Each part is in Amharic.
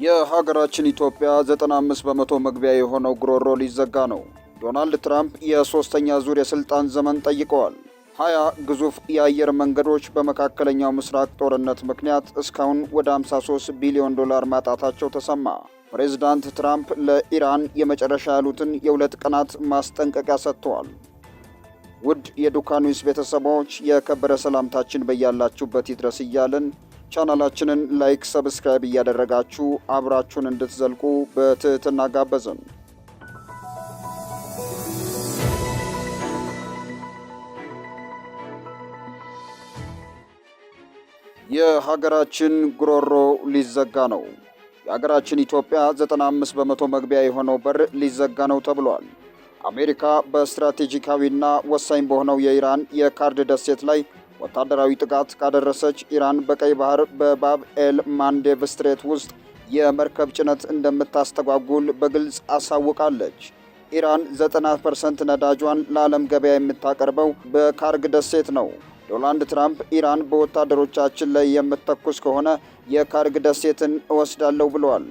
የሀገራችን ኢትዮጵያ 95 በመቶ መግቢያ የሆነው ጉሮሮ ሊዘጋ ነው። ዶናልድ ትራምፕ የሶስተኛ ዙር የስልጣን ዘመን ጠይቀዋል። 20 ግዙፍ የአየር መንገዶች በመካከለኛው ምስራቅ ጦርነት ምክንያት እስካሁን ወደ 53 ቢሊዮን ዶላር ማጣታቸው ተሰማ። ፕሬዝዳንት ትራምፕ ለኢራን የመጨረሻ ያሉትን የ2 ቀናት ማስጠንቀቂያ ሰጥተዋል። ውድ የዱካ ኒውስ ቤተሰቦች የከበረ ሰላምታችን በያላችሁበት ይድረስ እያልን ቻናላችንን ላይክ፣ ሰብስክራይብ እያደረጋችሁ አብራችሁን እንድትዘልቁ በትህትና ጋበዝን። የሀገራችን ጉሮሮ ሊዘጋ ነው። የሀገራችን ኢትዮጵያ 95 በመቶ መግቢያ የሆነው በር ሊዘጋ ነው ተብሏል። አሜሪካ በስትራቴጂካዊና ወሳኝ በሆነው የኢራን የካርድ ደሴት ላይ ወታደራዊ ጥቃት ካደረሰች ኢራን በቀይ ባህር በባብ ኤል ማንዴብ ስትሬት ውስጥ የመርከብ ጭነት እንደምታስተጓጉል በግልጽ አሳውቃለች። ኢራን 90% ነዳጇን ለዓለም ገበያ የምታቀርበው በካርግ ደሴት ነው። ዶናልድ ትራምፕ ኢራን በወታደሮቻችን ላይ የምትተኩስ ከሆነ የካርግ ደሴትን እወስዳለሁ ብለዋል።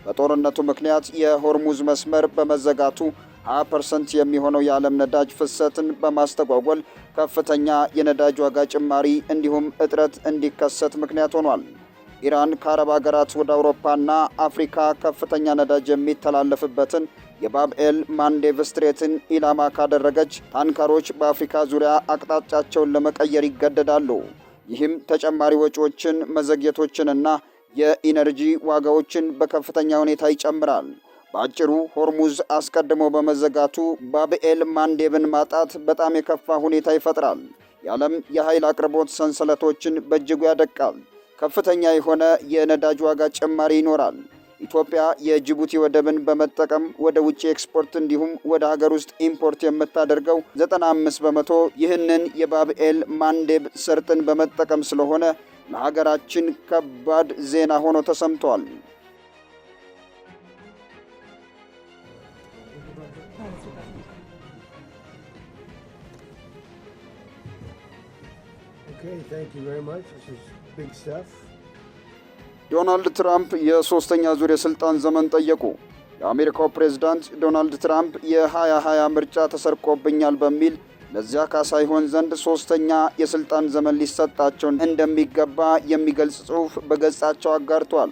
በጦርነቱ ምክንያት የሆርሙዝ መስመር በመዘጋቱ 20% የሚሆነው የዓለም ነዳጅ ፍሰትን በማስተጓጎል ከፍተኛ የነዳጅ ዋጋ ጭማሪ እንዲሁም እጥረት እንዲከሰት ምክንያት ሆኗል። ኢራን ከአረብ ሀገራት ወደ አውሮፓና አፍሪካ ከፍተኛ ነዳጅ የሚተላለፍበትን የባብኤል ማንዴቭ ስትሬትን ኢላማ ካደረገች ታንከሮች በአፍሪካ ዙሪያ አቅጣጫቸውን ለመቀየር ይገደዳሉ። ይህም ተጨማሪ ወጪዎችን፣ መዘግየቶችንና የኢነርጂ ዋጋዎችን በከፍተኛ ሁኔታ ይጨምራል። በአጭሩ ሆርሙዝ አስቀድሞ በመዘጋቱ ባብኤል ማንዴብን ማጣት በጣም የከፋ ሁኔታ ይፈጥራል። የዓለም የኃይል አቅርቦት ሰንሰለቶችን በእጅጉ ያደቃል። ከፍተኛ የሆነ የነዳጅ ዋጋ ጭማሪ ይኖራል። ኢትዮጵያ የጅቡቲ ወደብን በመጠቀም ወደ ውጭ ኤክስፖርት እንዲሁም ወደ ሀገር ውስጥ ኢምፖርት የምታደርገው 95 በመቶ ይህንን የባብኤል ማንዴብ ሰርጥን በመጠቀም ስለሆነ ለሀገራችን ከባድ ዜና ሆኖ ተሰምቷል። ዶናልድ ትራምፕ የሶስተኛ ዙር የስልጣን ዘመን ጠየቁ። የአሜሪካው ፕሬዝዳንት ዶናልድ ትራምፕ የ2020 ምርጫ ተሰርቆብኛል በሚል ለዚያ ካሳ ይሆን ዘንድ ሶስተኛ የስልጣን ዘመን ሊሰጣቸው እንደሚገባ የሚገልጽ ጽሑፍ በገጻቸው አጋርቷል።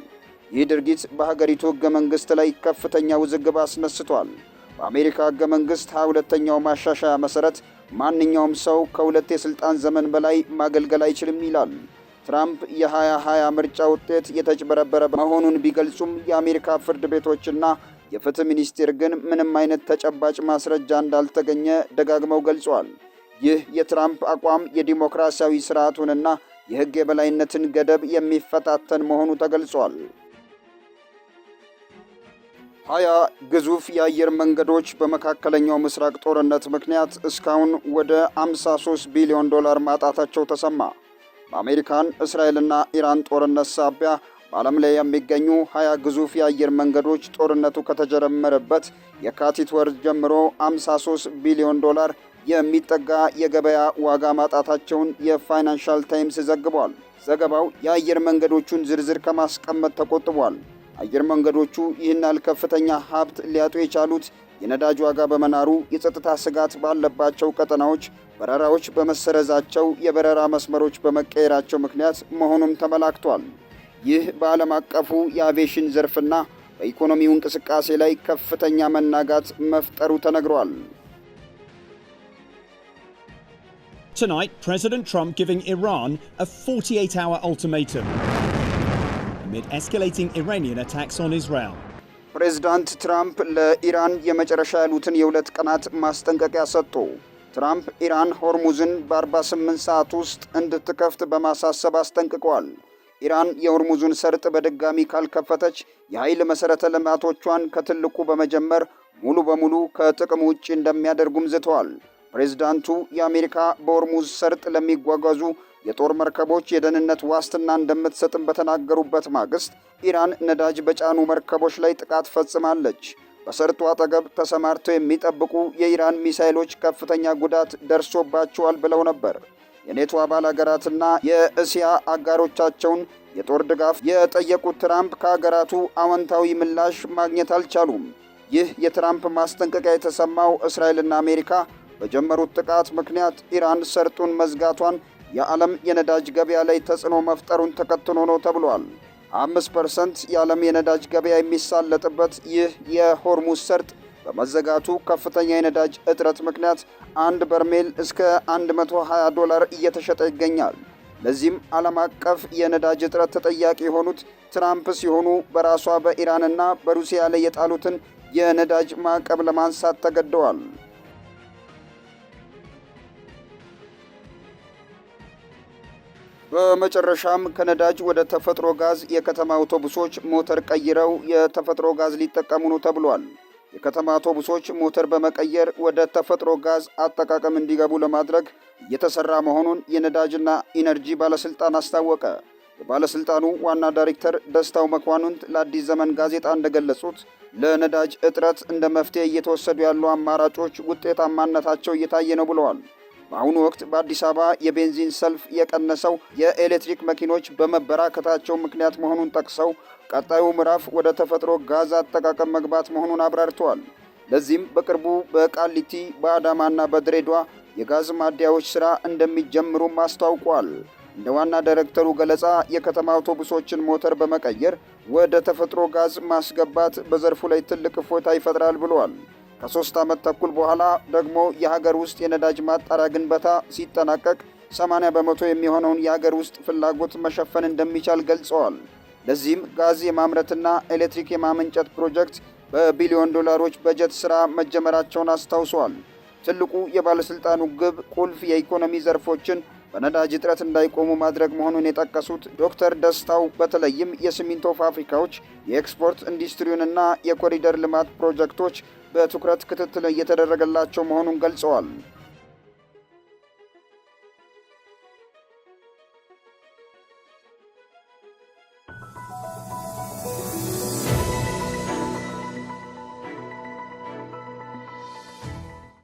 ይህ ድርጊት በሀገሪቱ ሕገ መንግሥት ላይ ከፍተኛ ውዝግብ አስነስቷል። በአሜሪካ ሕገ መንግሥት 22ኛው ማሻሻያ መሠረት ማንኛውም ሰው ከሁለት የሥልጣን ዘመን በላይ ማገልገል አይችልም ይላል። ትራምፕ የ2020 ምርጫ ውጤት የተጭበረበረ መሆኑን ቢገልጹም የአሜሪካ ፍርድ ቤቶችና የፍትህ ሚኒስቴር ግን ምንም አይነት ተጨባጭ ማስረጃ እንዳልተገኘ ደጋግመው ገልጸዋል። ይህ የትራምፕ አቋም የዲሞክራሲያዊ ስርዓቱንና የሕግ የበላይነትን ገደብ የሚፈታተን መሆኑ ተገልጿል። 20 ግዙፍ የአየር መንገዶች በመካከለኛው ምስራቅ ጦርነት ምክንያት እስካሁን ወደ 53 ቢሊዮን ዶላር ማጣታቸው ተሰማ። በአሜሪካን እስራኤልና ኢራን ጦርነት ሳቢያ በዓለም ላይ የሚገኙ 20 ግዙፍ የአየር መንገዶች ጦርነቱ ከተጀመረበት የካቲት ወር ጀምሮ 53 ቢሊዮን ዶላር የሚጠጋ የገበያ ዋጋ ማጣታቸውን የፋይናንሻል ታይምስ ዘግቧል። ዘገባው የአየር መንገዶቹን ዝርዝር ከማስቀመጥ ተቆጥቧል። አየር መንገዶቹ ይህን ያህል ከፍተኛ ሀብት ሊያጡ የቻሉት የነዳጅ ዋጋ በመናሩ፣ የጸጥታ ስጋት ባለባቸው ቀጠናዎች በረራዎች በመሰረዛቸው፣ የበረራ መስመሮች በመቀየራቸው ምክንያት መሆኑም ተመላክቷል። ይህ በዓለም አቀፉ የአቪዬሽን ዘርፍና በኢኮኖሚው እንቅስቃሴ ላይ ከፍተኛ መናጋት መፍጠሩ ተነግሯል። Tonight, President Trump giving Iran a 48-hour ultimatum amid escalating Iranian attacks on Israel. ፕሬዝዳንት ትራምፕ ለኢራን የመጨረሻ ያሉትን የ2 ቀናት ማስጠንቀቂያ ሰጡ። ትራምፕ ኢራን ሆርሙዝን በ48 ሰዓት ውስጥ እንድትከፍት በማሳሰብ አስጠንቅቀዋል። ኢራን የሆርሙዙን ሰርጥ በድጋሚ ካልከፈተች የኃይል መሠረተ ልማቶቿን ከትልቁ በመጀመር ሙሉ በሙሉ ከጥቅም ውጭ እንደሚያደርጉም ዝተዋል። ፕሬዝዳንቱ የአሜሪካ በሆርሙዝ ሰርጥ ለሚጓጓዙ የጦር መርከቦች የደህንነት ዋስትና እንደምትሰጥም በተናገሩበት ማግስት ኢራን ነዳጅ በጫኑ መርከቦች ላይ ጥቃት ፈጽማለች። በሰርጡ አጠገብ ተሰማርተው የሚጠብቁ የኢራን ሚሳይሎች ከፍተኛ ጉዳት ደርሶባቸዋል ብለው ነበር። የኔቶ አባል ሀገራትና የእስያ አጋሮቻቸውን የጦር ድጋፍ የጠየቁት ትራምፕ ከሀገራቱ አዎንታዊ ምላሽ ማግኘት አልቻሉም። ይህ የትራምፕ ማስጠንቀቂያ የተሰማው እስራኤልና አሜሪካ በጀመሩት ጥቃት ምክንያት ኢራን ሰርጡን መዝጋቷን የዓለም የነዳጅ ገበያ ላይ ተጽዕኖ መፍጠሩን ተከትሎ ነው ተብሏል። 5% የዓለም የነዳጅ ገበያ የሚሳለጥበት ይህ የሆርሙዝ ሰርጥ በመዘጋቱ ከፍተኛ የነዳጅ እጥረት ምክንያት አንድ በርሜል እስከ $120 እየተሸጠ ይገኛል። ለዚህም ዓለም አቀፍ የነዳጅ እጥረት ተጠያቂ የሆኑት ትራምፕ ሲሆኑ በራሷ በኢራንና በሩሲያ ላይ የጣሉትን የነዳጅ ማዕቀብ ለማንሳት ተገደዋል። በመጨረሻም ከነዳጅ ወደ ተፈጥሮ ጋዝ የከተማ አውቶቡሶች ሞተር ቀይረው የተፈጥሮ ጋዝ ሊጠቀሙ ነው ተብሏል። የከተማ አውቶቡሶች ሞተር በመቀየር ወደ ተፈጥሮ ጋዝ አጠቃቀም እንዲገቡ ለማድረግ እየተሰራ መሆኑን የነዳጅና ኢነርጂ ባለስልጣን አስታወቀ። የባለስልጣኑ ዋና ዳይሬክተር ደስታው መኳንንት ለአዲስ ዘመን ጋዜጣ እንደገለጹት ለነዳጅ እጥረት እንደ መፍትሄ እየተወሰዱ ያሉ አማራጮች ውጤታማነታቸው እየታየ ነው ብለዋል። በአሁኑ ወቅት በአዲስ አበባ የቤንዚን ሰልፍ የቀነሰው የኤሌክትሪክ መኪኖች በመበራከታቸው ምክንያት መሆኑን ጠቅሰው ቀጣዩ ምዕራፍ ወደ ተፈጥሮ ጋዝ አጠቃቀም መግባት መሆኑን አብራርተዋል። ለዚህም በቅርቡ በቃሊቲ በአዳማና በድሬዳዋ የጋዝ ማደያዎች ሥራ እንደሚጀምሩም አስታውቋል። እንደ ዋና ዳይሬክተሩ ገለጻ የከተማ አውቶቡሶችን ሞተር በመቀየር ወደ ተፈጥሮ ጋዝ ማስገባት በዘርፉ ላይ ትልቅ እፎይታ ይፈጥራል ብለዋል። ከ3 ዓመት ተኩል በኋላ ደግሞ የሀገር ውስጥ የነዳጅ ማጣሪያ ግንባታ ሲጠናቀቅ 80% የሚሆነውን የሀገር ውስጥ ፍላጎት መሸፈን እንደሚቻል ገልጸዋል። ለዚህም ጋዝ የማምረትና ኤሌክትሪክ የማመንጨት ፕሮጀክት በቢሊዮን ዶላሮች በጀት ሥራ መጀመራቸውን አስታውሰዋል። ትልቁ የባለሥልጣኑ ግብ ቁልፍ የኢኮኖሚ ዘርፎችን በነዳጅ እጥረት እንዳይቆሙ ማድረግ መሆኑን የጠቀሱት ዶክተር ደስታው በተለይም የሲሚንቶ ፋብሪካዎች፣ የኤክስፖርት ኢንዱስትሪውንና የኮሪደር ልማት ፕሮጀክቶች በትኩረት ክትትል እየተደረገላቸው መሆኑን ገልጸዋል።